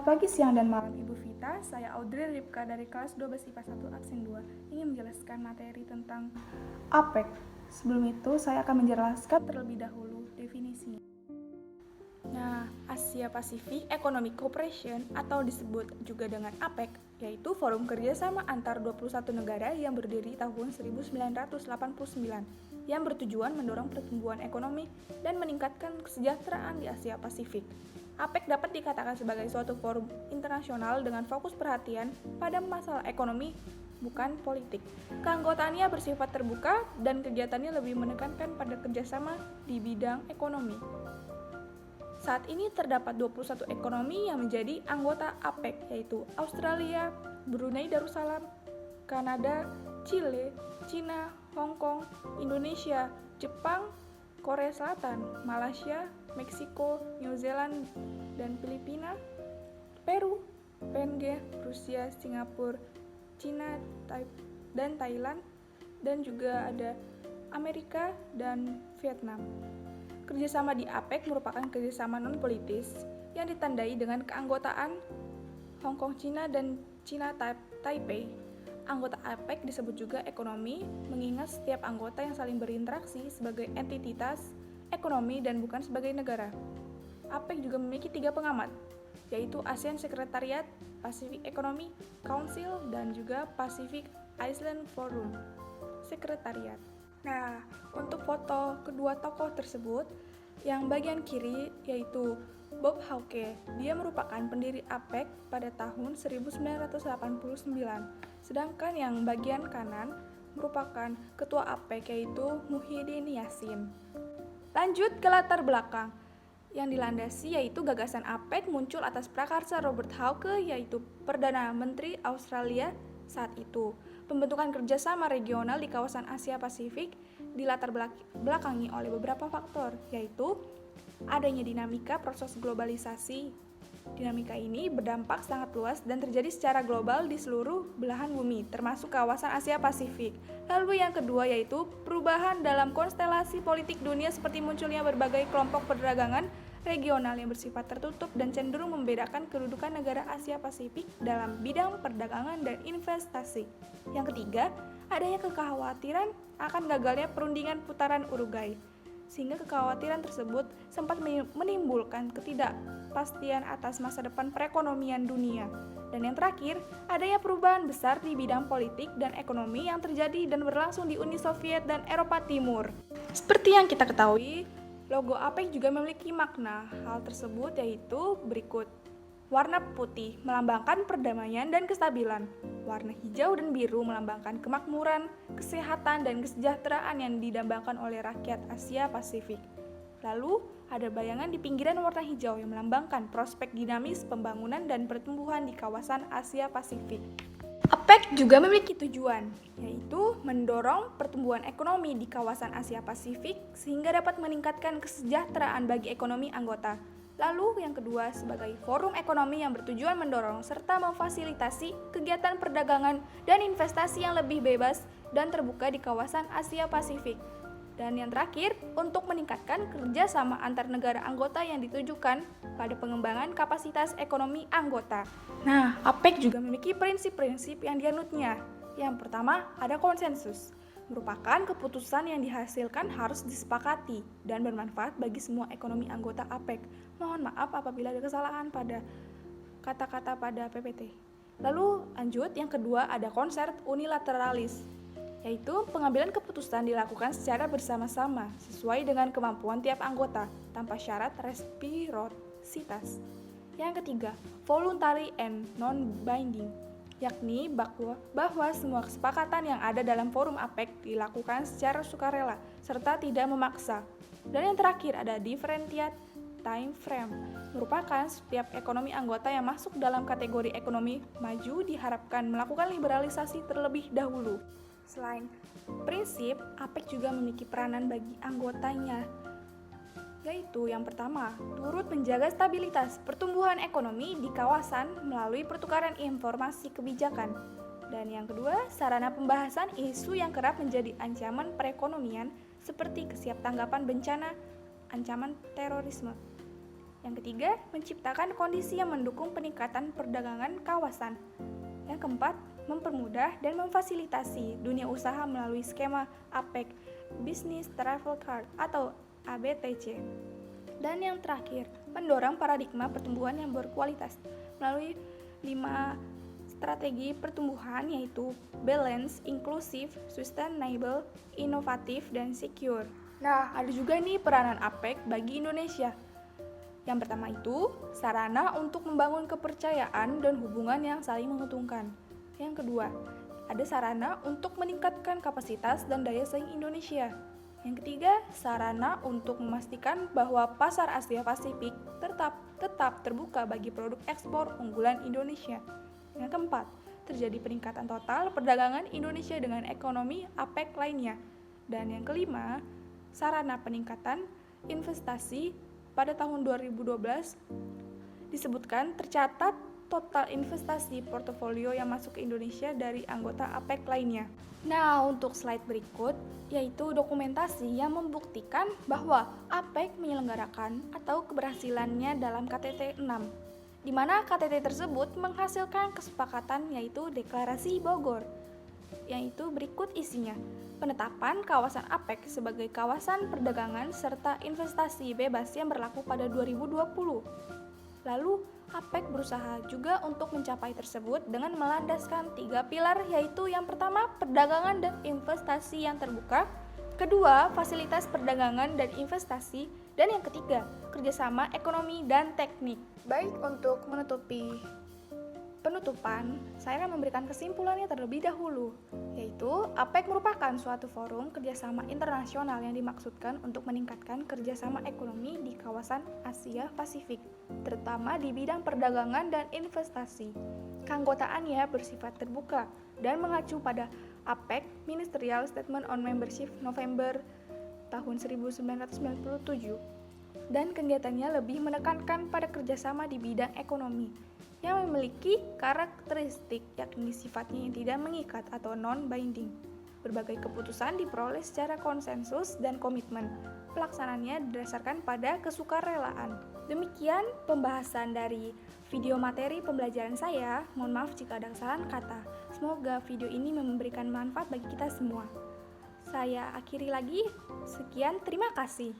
pagi, siang, dan malam Ibu Vita. Saya Audrey Ripka dari kelas 12 IPA 1 Absen 2 ingin menjelaskan materi tentang APEC. Sebelum itu, saya akan menjelaskan terlebih dahulu definisinya. Nah, Asia Pacific Economic Cooperation atau disebut juga dengan APEC, yaitu forum kerjasama antar 21 negara yang berdiri tahun 1989 yang bertujuan mendorong pertumbuhan ekonomi dan meningkatkan kesejahteraan di Asia Pasifik. APEC dapat dikatakan sebagai suatu forum internasional dengan fokus perhatian pada masalah ekonomi, bukan politik. Keanggotaannya bersifat terbuka dan kegiatannya lebih menekankan pada kerjasama di bidang ekonomi. Saat ini terdapat 21 ekonomi yang menjadi anggota APEC, yaitu Australia, Brunei Darussalam, Kanada, Chile, Cina, Hong Kong, Indonesia, Jepang, Korea Selatan, Malaysia, Meksiko, New Zealand, dan Filipina, Peru, PNG, Rusia, Singapura, Cina, dan Thailand, dan juga ada Amerika dan Vietnam. Kerjasama di APEC merupakan kerjasama non-politis yang ditandai dengan keanggotaan Hong Kong, Cina, dan Cina Taipei. Anggota APEC disebut juga ekonomi, mengingat setiap anggota yang saling berinteraksi sebagai entitas ekonomi dan bukan sebagai negara. APEC juga memiliki 3 pengamat, yaitu ASEAN Secretariat, Pacific Economic Council, dan juga Pacific Island Forum Secretariat. Nah, untuk foto kedua tokoh tersebut, yang bagian kiri yaitu Bob Hawke. Dia merupakan pendiri APEC pada tahun 1989. Sedangkan yang bagian kanan merupakan ketua APEC yaitu Muhyiddin Yassin. Lanjut ke latar belakang yang dilandasi, yaitu gagasan APEC muncul atas prakarsa Robert Hawke, yaitu Perdana Menteri Australia saat itu. Pembentukan kerjasama regional di kawasan Asia Pasifik dilatar belakangi oleh beberapa faktor, yaitu adanya dinamika proses globalisasi. Dinamika ini berdampak sangat luas dan terjadi secara global di seluruh belahan bumi, termasuk kawasan Asia Pasifik. Lalu yang kedua yaitu perubahan dalam konstelasi politik dunia seperti munculnya berbagai kelompok perdagangan regional yang bersifat tertutup dan cenderung membedakan kedudukan negara Asia Pasifik dalam bidang perdagangan dan investasi. Yang ketiga, adanya kekhawatiran akan gagalnya perundingan putaran Uruguay, sehingga kekhawatiran tersebut sempat menimbulkan ketidakpastian atas masa depan perekonomian dunia. Dan yang terakhir, adanya perubahan besar di bidang politik dan ekonomi yang terjadi dan berlangsung di Uni Soviet dan Eropa Timur. Seperti yang kita ketahui, logo APEC juga memiliki makna. Hal tersebut yaitu berikut. Warna putih melambangkan perdamaian dan kestabilan. Warna hijau dan biru melambangkan kemakmuran, kesehatan, dan kesejahteraan yang didambakan oleh rakyat Asia Pasifik. Lalu, ada bayangan di pinggiran warna hijau yang melambangkan prospek dinamis pembangunan dan pertumbuhan di kawasan Asia Pasifik. APEC juga memiliki tujuan, yaitu mendorong pertumbuhan ekonomi di kawasan Asia Pasifik sehingga dapat meningkatkan kesejahteraan bagi ekonomi anggota. Lalu yang kedua, sebagai forum ekonomi yang bertujuan mendorong serta memfasilitasi kegiatan perdagangan dan investasi yang lebih bebas dan terbuka di kawasan Asia Pasifik. Dan yang terakhir, untuk meningkatkan kerjasama antar negara anggota yang ditujukan pada pengembangan kapasitas ekonomi anggota. Nah, APEC juga memiliki prinsip-prinsip yang dianutnya. Yang pertama, ada konsensus. Merupakan keputusan yang dihasilkan harus disepakati dan bermanfaat bagi semua ekonomi anggota APEC. Mohon maaf apabila ada kesalahan pada kata-kata pada PPT. Lalu lanjut, yang kedua ada konsep unilateralis, yaitu pengambilan keputusan dilakukan secara bersama-sama sesuai dengan kemampuan tiap anggota tanpa syarat resiprositas. Yang ketiga, voluntary and non-binding, yakni bahwa semua kesepakatan yang ada dalam forum APEC dilakukan secara sukarela serta tidak memaksa. Dan yang terakhir ada differentiate time frame, merupakan setiap ekonomi anggota yang masuk dalam kategori ekonomi maju diharapkan melakukan liberalisasi terlebih dahulu. Selain prinsip, APEC juga memiliki peranan bagi anggotanya, yaitu yang pertama, turut menjaga stabilitas pertumbuhan ekonomi di kawasan melalui pertukaran informasi kebijakan. Dan yang kedua, sarana pembahasan isu yang kerap menjadi ancaman perekonomian seperti kesiaptanggapan bencana, ancaman terorisme. Yang ketiga, menciptakan kondisi yang mendukung peningkatan perdagangan kawasan. Yang keempat, mempermudah dan memfasilitasi dunia usaha melalui skema APEC, Business Travel Card atau ABTC. Dan yang terakhir, mendorong paradigma pertumbuhan yang berkualitas melalui 5 strategi pertumbuhan, yaitu balance, inclusive, sustainable, inovatif, dan secure. Nah, ada juga nih peranan APEC bagi Indonesia. Yang pertama itu, sarana untuk membangun kepercayaan dan hubungan yang saling menguntungkan. Yang kedua, ada sarana untuk meningkatkan kapasitas dan daya saing Indonesia. Yang ketiga, sarana untuk memastikan bahwa pasar Asia Pasifik tetap terbuka bagi produk ekspor unggulan Indonesia. Yang keempat, terjadi peningkatan total perdagangan Indonesia dengan ekonomi APEC lainnya. Dan yang kelima, sarana peningkatan investasi. Pada tahun 2012 disebutkan tercatat total investasi portofolio yang masuk ke Indonesia dari anggota APEC lainnya. Nah, untuk slide berikut yaitu dokumentasi yang membuktikan bahwa APEC menyelenggarakan atau keberhasilannya dalam KTT 6, di mana KTT tersebut menghasilkan kesepakatan yaitu Deklarasi Bogor, yaitu berikut isinya. Penetapan kawasan APEC sebagai kawasan perdagangan serta investasi bebas yang berlaku pada 2020. Lalu, APEC berusaha juga untuk mencapai tersebut dengan melandaskan 3 pilar, yaitu yang pertama, perdagangan dan investasi yang terbuka, kedua, fasilitas perdagangan dan investasi, dan yang ketiga, kerjasama ekonomi dan teknik. Baik, untuk menutupi penutupan, saya akan memberikan kesimpulannya terlebih dahulu, yaitu APEC merupakan suatu forum kerjasama internasional yang dimaksudkan untuk meningkatkan kerjasama ekonomi di kawasan Asia Pasifik, terutama di bidang perdagangan dan investasi. Keanggotaannya bersifat terbuka dan mengacu pada APEC Ministerial Statement on Membership November tahun 1997, dan kegiatannya lebih menekankan pada kerjasama di bidang ekonomi yang memiliki karakteristik yakni sifatnya yang tidak mengikat atau non-binding. Berbagai keputusan diperoleh secara konsensus dan komitmen. Pelaksanaannya didasarkan pada kesukarelaan. Demikian pembahasan dari video materi pembelajaran saya. Mohon maaf jika ada kesalahan kata. Semoga video ini memberikan manfaat bagi kita semua. Saya akhiri lagi. Sekian, terima kasih.